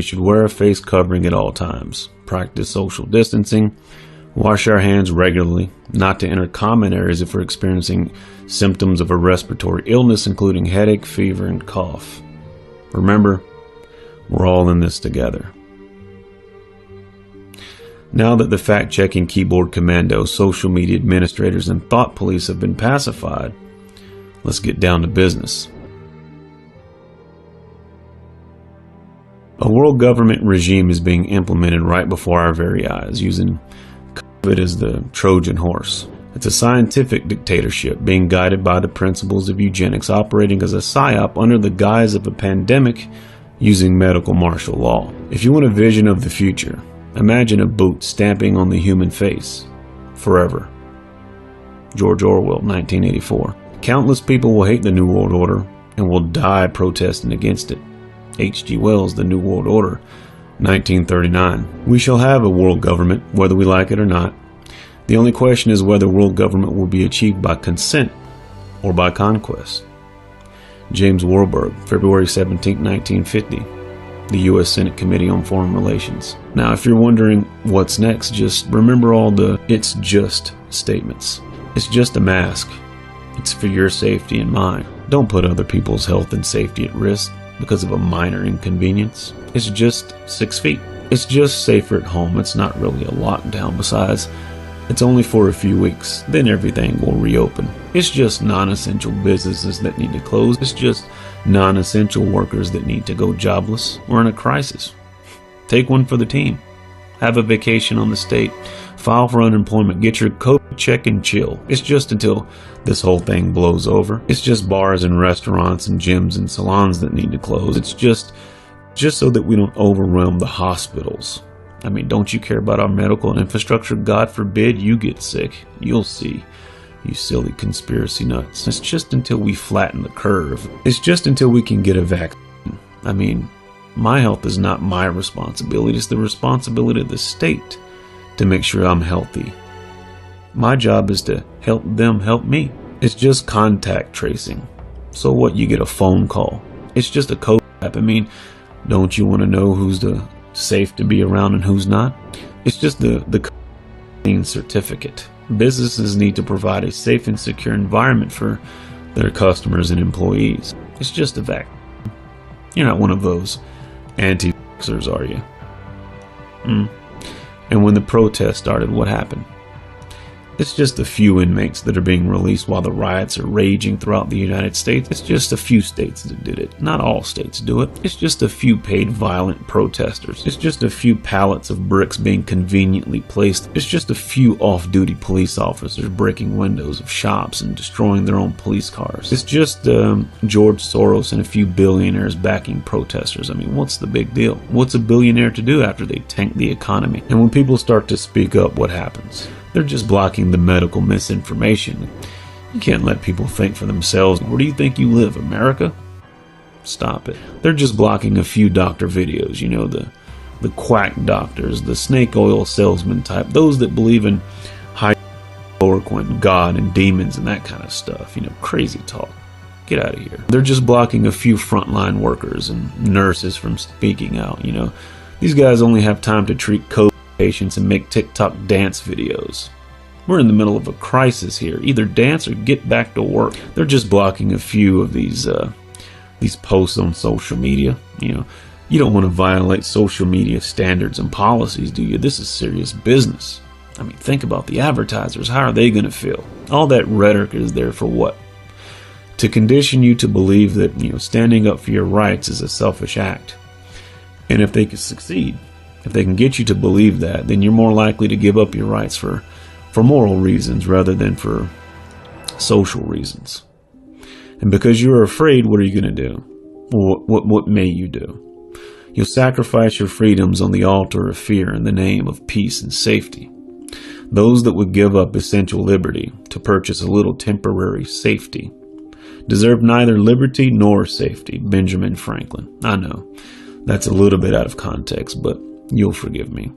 should wear a face covering at all times, practice social distancing, wash our hands regularly, not to enter common areas if we're experiencing symptoms of a respiratory illness, including headache, fever, and cough. Remember, we're all in this together. Now that the fact-checking keyboard commandos, social media administrators, and thought police have been pacified, let's get down to business. A world government regime is being implemented right before our very eyes, using COVID as the Trojan horse. It's a scientific dictatorship being guided by the principles of eugenics, operating as a psyop under the guise of a pandemic using medical martial law. If you want a vision of the future, imagine a boot stamping on the human face forever. George Orwell, 1984. Countless people will hate the New World Order and will die protesting against it. H.G. Wells, The New World Order, 1939. We shall have a world government, whether we like it or not. The only question is whether world government will be achieved by consent or by conquest. James Warburg, February 17, 1950. The U.S. Senate Committee on Foreign Relations. Now, if you're wondering what's next, just remember all the "it's just" statements. It's just a mask. It's for your safety and mine. Don't put other people's health and safety at risk because of a minor inconvenience. It's just 6 feet. It's just safer at home. It's not really a lockdown. Besides, it's only for a few weeks. Then everything will reopen. It's just non-essential businesses that need to close. It's just non-essential workers that need to go jobless or in a crisis. Take one for the team. Have a vacation on the state. File for unemployment. Get your COVID check and chill. It's just until this whole thing blows over. It's just bars and restaurants and gyms and salons that need to close. It's just so that we don't overwhelm the hospitals. I mean, don't you care about our medical infrastructure? God forbid you get sick. You'll see, you silly conspiracy nuts. It's just until we flatten the curve. It's just until we can get a vaccine. I mean, my health is not my responsibility. It's the responsibility of the state to make sure I'm healthy. My job is to help them help me. It's just contact tracing. So what, you get a phone call. It's just a code app. I mean, don't you want to know who's safe to be around and who's not? It's just the clean certificate. Businesses need to provide a safe and secure environment for their customers and employees. It's just a vaccine. You're not one of those anti-vaxxers, are you? And when the protest started, what happened? It's just a few inmates that are being released while the riots are raging throughout the United States. It's just a few states that did it. Not all states do it. It's just a few paid violent protesters. It's just a few pallets of bricks being conveniently placed. It's just a few off-duty police officers breaking windows of shops and destroying their own police cars. It's just George Soros and a few billionaires backing protesters. I mean, what's the big deal? What's a billionaire to do after they tank the economy? And when people start to speak up, what happens? They're just blocking the medical misinformation. You can't let people think for themselves. Where do you think you live, America? Stop it. They're just blocking a few doctor videos, you know, the quack doctors, the snake oil salesman type, those that believe in high chloroquine, God and demons and that kind of stuff, you know, crazy talk. Get out of here. They're just blocking a few frontline workers and nurses from speaking out, you know. These guys only have time to treat COVID patients and make TikTok dance videos. We're in the middle of a crisis here. Either dance or get back to work. They're just blocking a few of these posts on social media. You know, you don't want to violate social media standards and policies, do you? This is serious business. I mean, think about the advertisers. How are they going to feel? All that rhetoric is there for what? To condition you to believe that, you know, standing up for your rights is a selfish act. And if they can succeed, if they can get you to believe that, then you're more likely to give up your rights for moral reasons rather than for social reasons. And because you're afraid, what are you going to do? What may you do? You'll sacrifice your freedoms on the altar of fear in the name of peace and safety. Those that would give up essential liberty to purchase a little temporary safety deserve neither liberty nor safety. Benjamin Franklin. I know, that's a little bit out of context, but you'll forgive me.